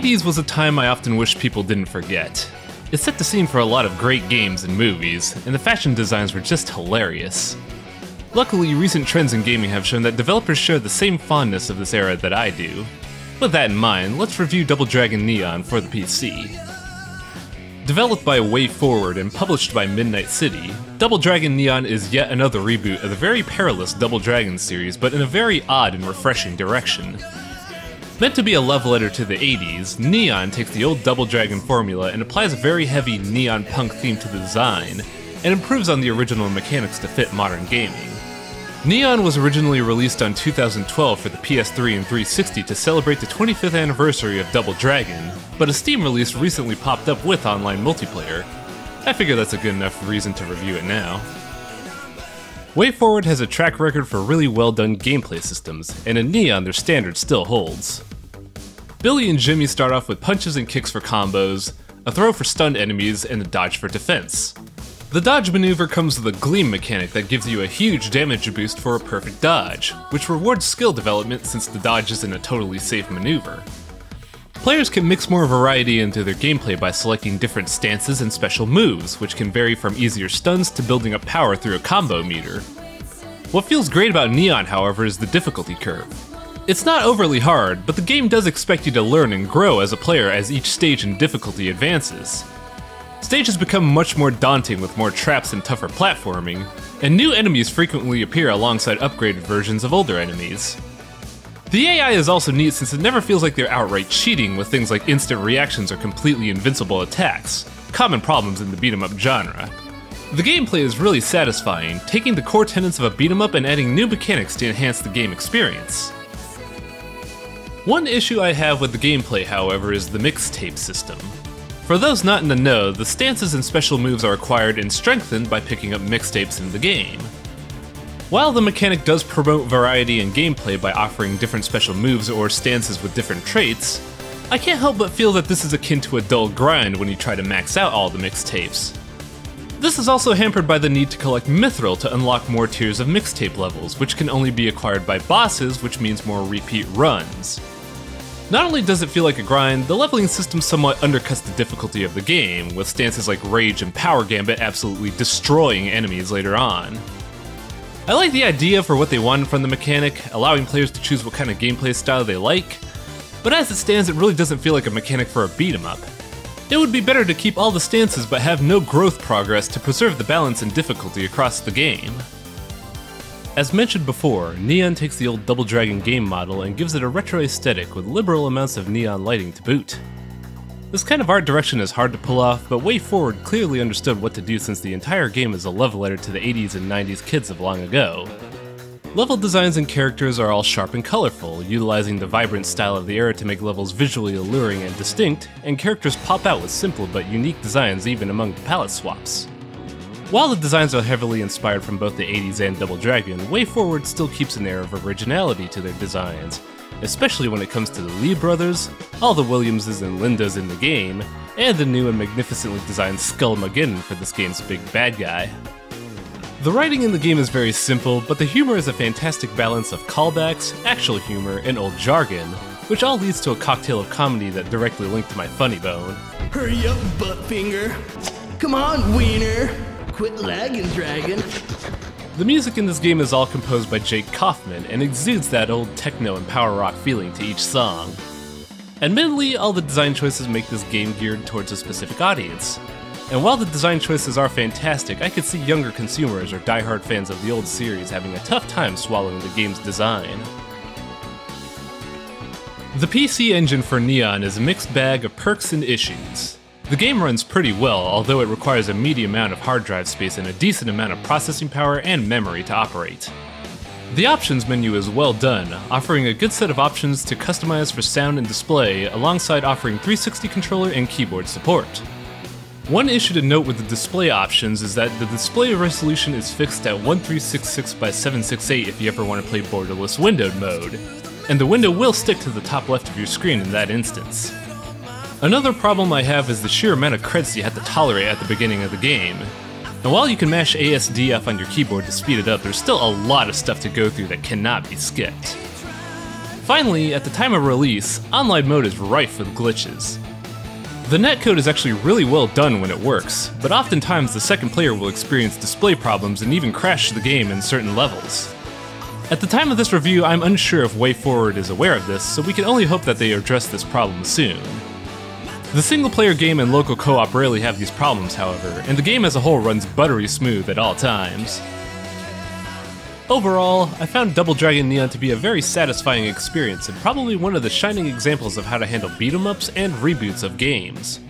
80s was a time I often wish people didn't forget. It set the scene for a lot of great games and movies, and the fashion designs were just hilarious. Luckily, recent trends in gaming have shown that developers share the same fondness of this era that I do. With that in mind, let's review Double Dragon Neon for the PC. Developed by WayForward and published by Midnight City, Double Dragon Neon is yet another reboot of the very perilous Double Dragon series, but in a very odd and refreshing direction. Meant to be a love letter to the 80s, Neon takes the old Double Dragon formula and applies a very heavy neon punk theme to the design, and improves on the original mechanics to fit modern gaming. Neon was originally released on 2012 for the PS3 and 360 to celebrate the 25th anniversary of Double Dragon, but a Steam release recently popped up with online multiplayer. I figure that's a good enough reason to review it now. WayForward has a track record for really well done gameplay systems, and in Neon their standard still holds. Billy and Jimmy start off with punches and kicks for combos, a throw for stunned enemies, and a dodge for defense. The dodge maneuver comes with a gleam mechanic that gives you a huge damage boost for a perfect dodge, which rewards skill development since the dodge isn't a totally safe maneuver. Players can mix more variety into their gameplay by selecting different stances and special moves, which can vary from easier stuns to building up power through a combo meter. What feels great about Neon, however, is the difficulty curve. It's not overly hard, but the game does expect you to learn and grow as a player as each stage in difficulty advances. Stages become much more daunting with more traps and tougher platforming, and new enemies frequently appear alongside upgraded versions of older enemies. The AI is also neat since it never feels like they're outright cheating with things like instant reactions or completely invincible attacks, common problems in the beat-em-up genre. The gameplay is really satisfying, taking the core tenets of a beat-em-up and adding new mechanics to enhance the game experience. One issue I have with the gameplay, however, is the Mixtape system. For those not in the know, the stances and special moves are acquired and strengthened by picking up mixtapes in the game. While the mechanic does promote variety in gameplay by offering different special moves or stances with different traits, I can't help but feel that this is akin to a dull grind when you try to max out all the mixtapes. This is also hampered by the need to collect mithril to unlock more tiers of mixtape levels, which can only be acquired by bosses, which means more repeat runs. Not only does it feel like a grind, the leveling system somewhat undercuts the difficulty of the game, with stances like Rage and Power Gambit absolutely destroying enemies later on. I like the idea for what they wanted from the mechanic, allowing players to choose what kind of gameplay style they like, but as it stands it really doesn't feel like a mechanic for a beat-em-up. It would be better to keep all the stances but have no growth progress to preserve the balance and difficulty across the game. As mentioned before, Neon takes the old Double Dragon game model and gives it a retro aesthetic with liberal amounts of neon lighting to boot. This kind of art direction is hard to pull off, but WayForward clearly understood what to do since the entire game is a love letter to the 80s and 90s kids of long ago. Level designs and characters are all sharp and colorful, utilizing the vibrant style of the era to make levels visually alluring and distinct, and characters pop out with simple but unique designs even among the palette swaps. While the designs are heavily inspired from both the 80s and Double Dragon, WayForward still keeps an air of originality to their designs, especially when it comes to the Lee brothers, all the Williamses and Lindas in the game, and the new and magnificently designed Skullmageddon for this game's big bad guy. The writing in the game is very simple, but the humor is a fantastic balance of callbacks, actual humor, and old jargon, which all leads to a cocktail of comedy that directly linked to my funny bone. Hurry up, buttfinger! Come on, wiener! Quit lagging, dragon! The music in this game is all composed by Jake Kaufman and exudes that old techno and power rock feeling to each song. Admittedly, all the design choices make this game geared towards a specific audience. And while the design choices are fantastic, I could see younger consumers or diehard fans of the old series having a tough time swallowing the game's design. The PC engine for Neon is a mixed bag of perks and issues. The game runs pretty well, although it requires a medium amount of hard drive space and a decent amount of processing power and memory to operate. The options menu is well done, offering a good set of options to customize for sound and display, alongside offering 360 controller and keyboard support. One issue to note with the display options is that the display resolution is fixed at 1366 by 768 if you ever want to play borderless windowed mode, and the window will stick to the top left of your screen in that instance. Another problem I have is the sheer amount of creds you have to tolerate at the beginning of the game. And while you can mash ASDF on your keyboard to speed it up, there's still a lot of stuff to go through that cannot be skipped. Finally, at the time of release, online mode is rife with glitches. The netcode is actually really well done when it works, but oftentimes the second player will experience display problems and even crash the game in certain levels. At the time of this review, I'm unsure if WayForward is aware of this, so we can only hope that they address this problem soon. The single-player game and local co-op rarely have these problems, however, and the game as a whole runs buttery smooth at all times. Overall, I found Double Dragon Neon to be a very satisfying experience and probably one of the shining examples of how to handle beat-em-ups and reboots of games.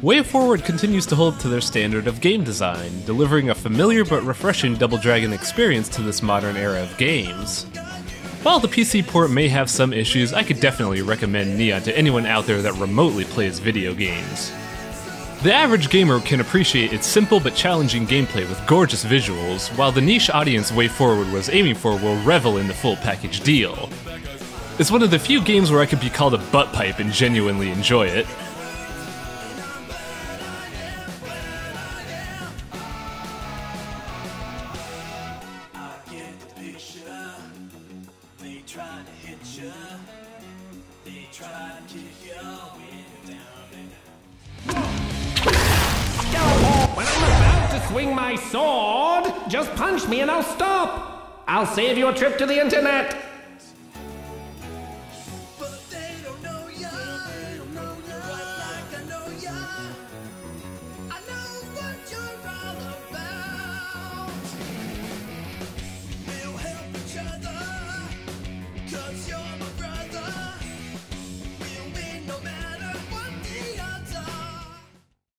WayForward continues to hold to their standard of game design, delivering a familiar but refreshing Double Dragon experience to this modern era of games. While the PC port may have some issues, I could definitely recommend Neon to anyone out there that remotely plays video games. The average gamer can appreciate its simple but challenging gameplay with gorgeous visuals, while the niche audience WayForward was aiming for will revel in the full package deal. It's one of the few games where I could be called a butt pipe and genuinely enjoy it. When I'm about to swing my sword, just punch me and I'll stop. I'll save you a trip to the internet.